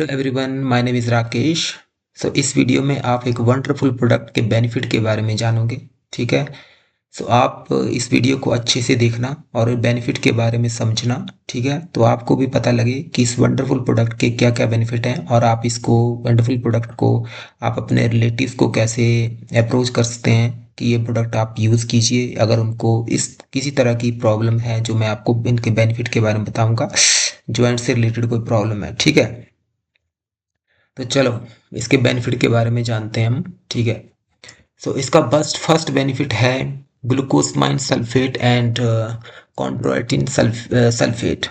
Hello everyone, my name is Rakesh. इस video में आप एक वंडरफुल प्रोडक्ट के बेनिफिट के बारे में जानोगे। ठीक है। आप इस वीडियो को अच्छे से देखना और बेनिफिट के बारे में समझना। ठीक है, तो आपको भी पता लगे कि इस वंडरफुल प्रोडक्ट के क्या क्या बेनिफिट हैं और आप इसको वंडरफुल प्रोडक्ट को आप अपने रिलेटिव्स को कैसे अप्रोच कर सकते हैं कि ये प्रोडक्ट आप यूज़ कीजिए अगर उनको इस किसी तरह की प्रॉब्लम है, जो मैं आपको इनके बेनिफिट के बारे में बताऊंगा। जॉइंट से रिलेटेड कोई प्रॉब्लम है, ठीक है। तो चलो इसके बेनिफिट के बारे में जानते हैं हम। ठीक है। इसका बस्ट फर्स्ट बेनिफिट है glucosamine sulphate and chondroitin sulphate.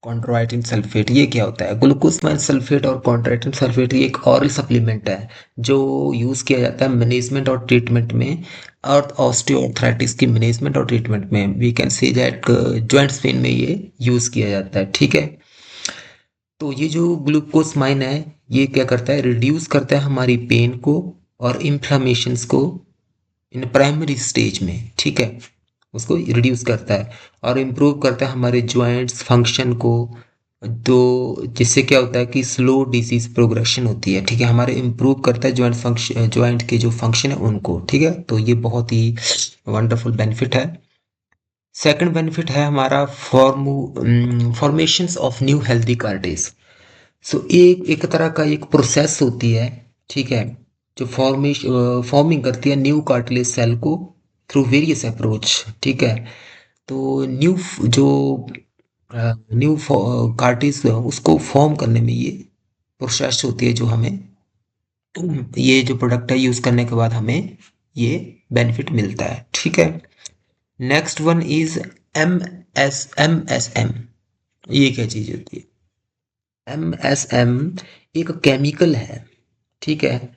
Chondroitin sulphate ये क्या होता है? ग्लूकोसमाइन सल्फेट और कॉन्ड्रोइटिन सल्फेट ये एक ऑरल सप्लीमेंट है जो यूज़ किया जाता है मैनेजमेंट और ट्रीटमेंट में, और ऑस्टियोआर्थराइटिस की मैनेजमेंट और ट्रीटमेंट में। We can say that joint pain में ये यूज़ किया जाता है। ठीक है। तो ये जो ग्लूकोसमाइन है ये क्या करता है? रिड्यूस करता है हमारी पेन को और इन्फ्लामेशंस को इन प्राइमरी स्टेज में। ठीक है, उसको रिड्यूस करता है और इम्प्रूव करता है हमारे जॉइंट्स फंक्शन को। तो जिससे क्या होता है कि स्लो डिजीज प्रोग्रेशन होती है। ठीक है, हमारे इम्प्रूव करता है जॉइंट फंक्शन, जॉइंट के जो फंक्शन है उनको। ठीक है, तो ये बहुत ही वंडरफुल बेनिफिट है। सेकंड बेनिफिट है हमारा formations of new healthy cartilage. एक एक तरह का एक प्रोसेस होती है। ठीक है, जो फॉर्मिंग करती है न्यू कार्टिलेज सेल को थ्रू वेरियस अप्रोच। ठीक है, तो जो न्यू कार्टिज उसको फॉर्म करने में ये प्रोसेस होती है, जो हमें ये जो प्रोडक्ट है यूज करने के बाद हमें ये बेनिफिट मिलता है। ठीक है। Next one is M S M. ये क्या चीज होती है? MSM एक केमिकल है। ठीक है,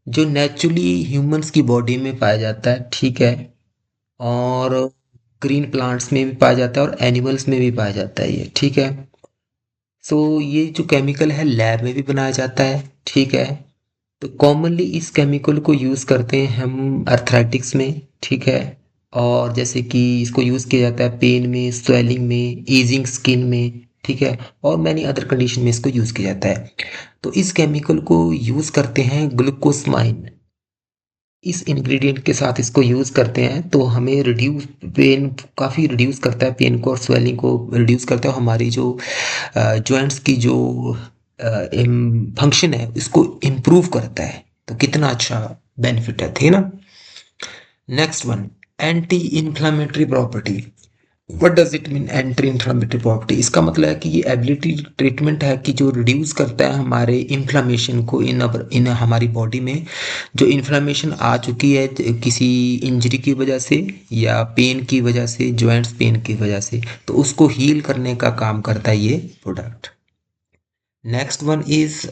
जो नेचुरली ह्यूमंस की बॉडी में पाया जाता है। ठीक है, और ग्रीन प्लांट्स में भी पाया जाता है और एनिमल्स में भी पाया जाता है ये। ठीक है। ये जो केमिकल है लैब में भी बनाया जाता है। ठीक है, तो कॉमनली इस केमिकल को यूज़ करते हैं हम अर्थराइटिक्स में। ठीक है, और जैसे कि इसको यूज़ किया जाता है पेन में, स्वेलिंग में, ईजिंग स्किन में। ठीक है, और मैनी अदर कंडीशन में इसको यूज़ किया जाता है। तो इस केमिकल को यूज़ करते हैं ग्लूकोसमाइन। इस इंग्रेडिएंट के साथ इसको यूज़ करते हैं तो हमें रिड्यूस पेन, काफ़ी रिड्यूस करता है पेन को और स्वेलिंग को रिड्यूस करता है। हमारी जो जॉइंट्स की जो फंक्शन है इसको इम्प्रूव करता है। तो कितना अच्छा बेनिफिट है, थे ना। Next one, anti inflammatory property. What does it mean anti inflammatory property? इसका मतलब है कि ये एबिलिटी ट्रीटमेंट है कि जो रिड्यूस करता है हमारे इन्फ्लामेशन को इन हमारी बॉडी में। जो इन्फ्लामेशन आ चुकी है किसी इंजरी की वजह से या पेन की वजह से, जॉइंट्स पेन की वजह से, तो उसको हील करने का काम करता है ये product. Next one is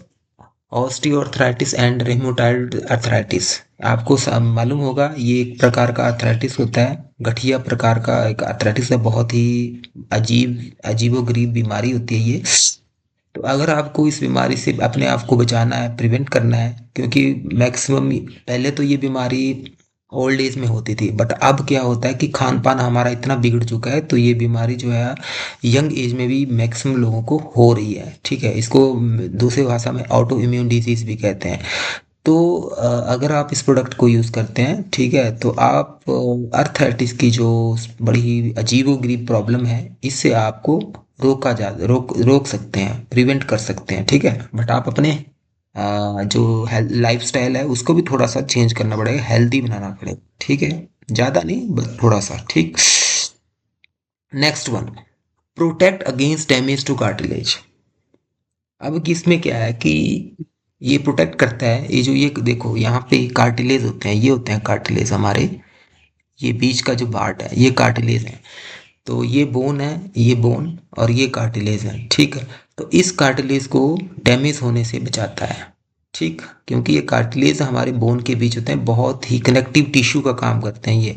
osteoarthritis and rheumatoid arthritis. आपको मालूम होगा ये एक प्रकार का अर्थराइटिस होता है, गठिया प्रकार का एक अर्थराइटिस है। बहुत ही अजीबोगरीब बीमारी होती है ये। तो अगर आपको इस बीमारी से अपने आप को बचाना है, प्रिवेंट करना है, क्योंकि मैक्सिमम पहले तो ये बीमारी ओल्ड एज में होती थी, बट अब क्या होता है कि खान पान हमारा इतना बिगड़ चुका है तो ये बीमारी जो है यंग एज में भी मैक्सिमम लोगों को हो रही है। ठीक है, इसको दूसरी भाषा में ऑटो इम्यून डिजीज भी कहते हैं। तो अगर आप इस प्रोडक्ट को यूज़ करते हैं, ठीक है, तो आप अर्थराइटिस की जो बड़ी ही अजीबोगरीब प्रॉब्लम है इससे आपको रोक सकते हैं, प्रिवेंट कर सकते हैं। ठीक है, बट आप अपने जो लाइफ स्टाइल है उसको भी थोड़ा सा चेंज करना पड़ेगा, हेल्दी बनाना पड़ेगा। ठीक है, ज़्यादा नहीं बस थोड़ा सा। ठीक। Next one, protect against damage two cartilage. अब इसमें क्या है कि ये प्रोटेक्ट करता है, ये जो ये देखो यहाँ पे कार्टिलेज होते हैं, ये होते हैं कार्टिलेज हमारे। ये बीच का जो पार्ट है ये कार्टिलेज है। तो ये बोन है, ये बोन और ये कार्टिलेज है। ठीक है, तो इस कार्टिलेज को डैमेज होने से बचाता है। ठीक, क्योंकि ये कार्टिलेज हमारे बोन के बीच होते हैं, बहुत ही कनेक्टिव टिश्यू का काम करते हैं ये।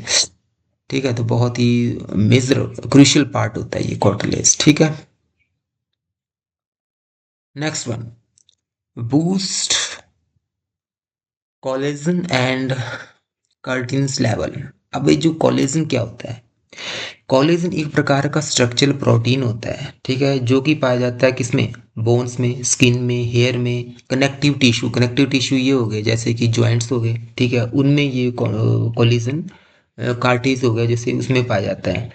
ठीक है, तो बहुत ही मेजर क्रूशियल पार्ट होता है ये कार्टिलेज। ठीक है। Next one, boost collagen and keratins level. अब ये जो कोलेजन क्या होता है? कोलेजन एक प्रकार का स्ट्रक्चरल प्रोटीन होता है। ठीक है, जो कि पाया जाता है किसमें? बोन्स में, स्किन में, हेयर में। कनेक्टिव टिश्यू ये हो गए जैसे कि जॉइंट्स हो गए, ठीक है, उनमें ये कोलिजन कार्टिज हो गया जैसे उसमें पाया जाता है।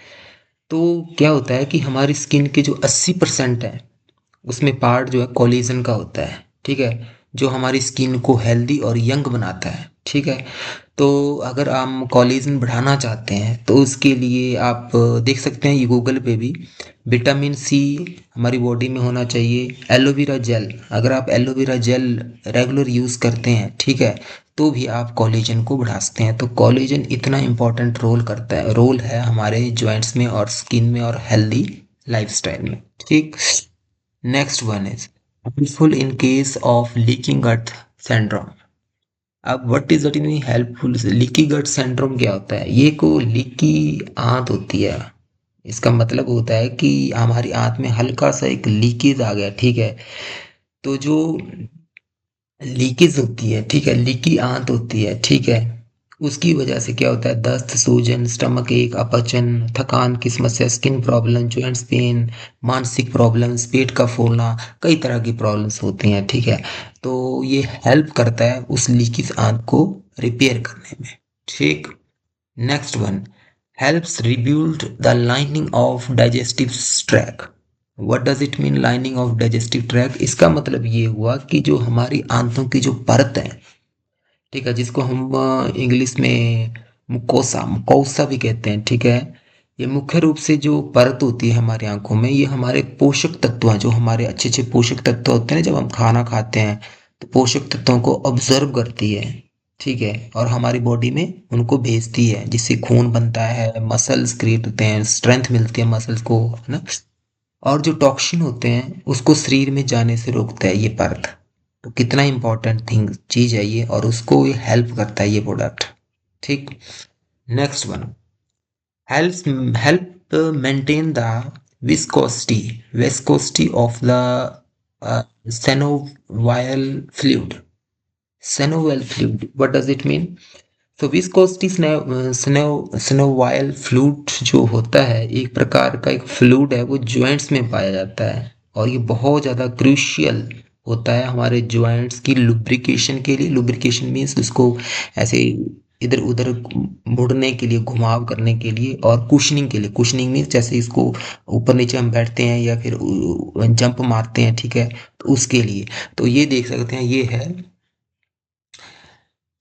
तो क्या होता है कि हमारी स्किन के जो 80% है उसमें पार्ट जो है कोलिजन का होता है, ठीक है, जो हमारी स्किन को हेल्दी और यंग बनाता है, ठीक है। तो अगर हम कोलेजन बढ़ाना चाहते हैं तो उसके लिए आप देख सकते हैं ये गूगल पे भी, विटामिन सी हमारी बॉडी में होना चाहिए। एलोवेरा जेल, अगर आप एलोवेरा जेल रेगुलर यूज़ करते हैं, ठीक है, तो भी आप कोलेजन को बढ़ा सकते हैं। तो कोलेजन इतना इम्पोर्टेंट रोल है हमारे जॉइंट्स में और स्किन में और हेल्दी लाइफस्टाइल में, ठीक। Next one is helpful in case of leaking gut syndrome. अब what is that mean helpful? Leaky gut syndrome क्या होता है? ये को लीकी आंत होती है। इसका मतलब होता है कि हमारी आंत में हल्का सा एक लीकेज आ गया, ठीक है। तो जो लीकेज होती है, ठीक है, लीकी आंत होती है, ठीक है, उसकी वजह से क्या होता है? दस्त, सूजन, स्टमक एक, अपचन, थकान की समस्या, स्किन प्रॉब्लम, जॉइंट्स पेन, मानसिक प्रॉब्लम्स, पेट का फूलना, कई तरह की प्रॉब्लम्स होती हैं, ठीक है। तो ये हेल्प करता है उस लीकेज आंत को रिपेयर करने में, ठीक। Next one, helps rebuild the lining of digestive track. What does it mean lining of digestive track? इसका मतलब ये हुआ कि जो हमारी आंतों की जो परत है, ठीक है, जिसको हम इंग्लिश में मुकोसा भी कहते हैं, ठीक है। ये मुख्य रूप से जो परत होती है हमारी आंखों में, ये हमारे पोषक तत्व हैं, जो हमारे अच्छे अच्छे पोषक तत्व होते हैं ना, जब हम खाना खाते हैं तो पोषक तत्वों को ऑब्जर्व करती है, ठीक है, और हमारी बॉडी में उनको भेजती है, जिससे खून बनता है, मसल्स क्रिएट होते हैं, स्ट्रेंथ मिलती है मसल्स को, है ना। और जो टॉक्सिन होते हैं उसको शरीर में जाने से रोकता है ये परत। तो कितना इंपॉर्टेंट थिंग चीज है ये, और उसको ये हेल्प करता है ये प्रोडक्ट, ठीक। Next one, help maintain the viscosity viscosity of the synovial fluid। synovial fluid, what does it mean? तो विस्कोसिटी सिनोवायल फ्लूइड जो होता है, एक प्रकार का एक फ्लूइड है, वो जॉइंट्स में पाया जाता है, और ये बहुत ज़्यादा क्रूशियल होता है हमारे जॉइंट्स की लुब्रिकेशन के लिए। लुब्रिकेशन मीन्स उसको ऐसे इधर उधर मुड़ने के लिए, घुमाव करने के लिए, और कुशनिंग के लिए। कुशनिंग मीन्स जैसे इसको ऊपर नीचे हम बैठते हैं या फिर जंप मारते हैं, ठीक है, तो उसके लिए। तो ये देख सकते हैं, ये है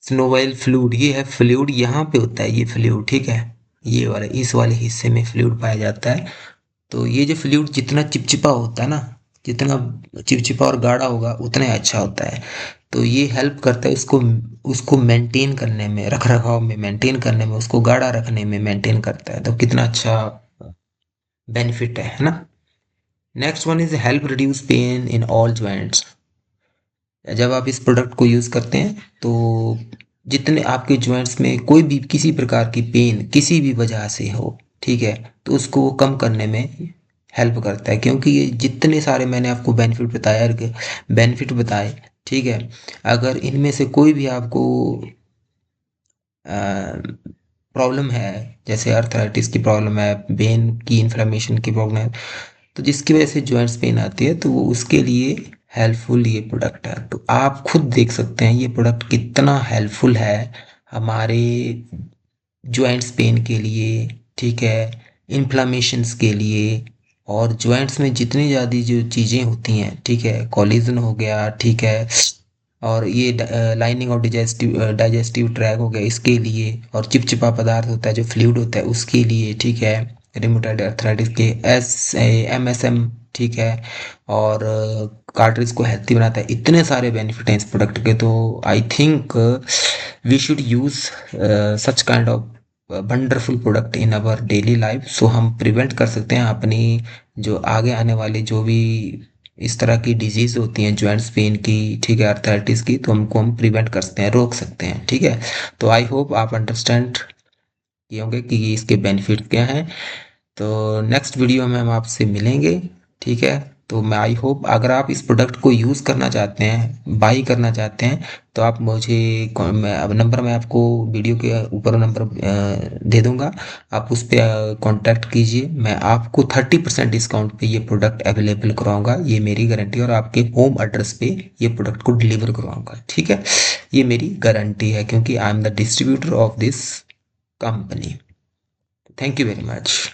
स्नोवाइल फ्लूइड, ये है फ्लूइड, यहाँ पे होता है ये फ्लूइड, ठीक है, ये वाले इस वाले हिस्से में फ्लूइड पाया जाता है। तो ये जो फ्लूइड जितना चिपचिपा होता है ना, जितना चिपचिपा और गाढ़ा होगा उतना ही अच्छा होता है। तो ये हेल्प करता है उसको उसको मेंटेन करने में, रख रखाव में, मेंटेन करने में, उसको गाढ़ा रखने में मेंटेन करता है। तो कितना अच्छा बेनिफिट है ना। Next one is help reduce pain in all joints. जब आप इस प्रोडक्ट को यूज़ करते हैं तो जितने आपके जॉइंट्स में कोई भी किसी प्रकार की पेन किसी भी वजह से हो, ठीक है, तो उसको वो कम करने में हेल्प करता है। क्योंकि ये जितने सारे मैंने आपको बेनिफिट बताए, ठीक है, अगर इनमें से कोई भी आपको प्रॉब्लम है, जैसे अर्थराइटिस की प्रॉब्लम है, वेन की इन्फ्लेमेशन की प्रॉब्लम है, तो जिसकी वजह से जॉइंट्स पेन आती है, तो वो उसके लिए हेल्पफुल ये प्रोडक्ट है। तो आप खुद देख सकते हैं ये प्रोडक्ट कितना हेल्पफुल है हमारे जॉइंट्स पेन के लिए, ठीक है, इन्फ्लामेशंस के लिए, और जॉइंट्स में जितनी ज़्यादा जो चीज़ें होती हैं, ठीक है, कोलिजन हो गया, ठीक है, और ये लाइनिंग और डाइजेस्टिव ट्रैक हो गया इसके लिए, और चिपचिपा पदार्थ होता है जो फ्लूइड होता है उसके लिए, ठीक है, रिमेटॉइड अर्थराइटिस के MSM, ठीक है, और कार्ट्रिज को हेल्थी बनाता है। इतने सारे बेनिफिट हैं इस प्रोडक्ट के। तो I think we should use such kind of wonderful product in our daily life, so हम प्रिवेंट कर सकते हैं अपनी जो आगे आने वाली जो भी इस तरह की डिजीज होती हैं जॉइंट्स पेन की, ठीक है, अर्थराइटिस की, तो हम प्रिवेंट कर सकते हैं, रोक सकते हैं, ठीक है। तो आई होप आप अंडरस्टैंड किए होंगे कि इसके बेनिफिट क्या हैं। तो नेक्स्ट वीडियो में हम आपसे मिलेंगे, ठीक है। तो मैं आई होप अगर आप इस प्रोडक्ट को यूज़ करना चाहते हैं, बाई करना चाहते हैं, तो आप मुझे मैं अब नंबर मैं आपको वीडियो के ऊपर नंबर दे दूंगा, आप उस पर कांटेक्ट कीजिए। मैं आपको 30% डिस्काउंट पे ये प्रोडक्ट अवेलेबल करवाऊंगा, ये मेरी गारंटी, और आपके होम एड्रेस पे ये प्रोडक्ट को डिलीवर करवाऊंगा, ठीक है। ये मेरी गारंटी है क्योंकि I am the distributor of this company. Thank you very much.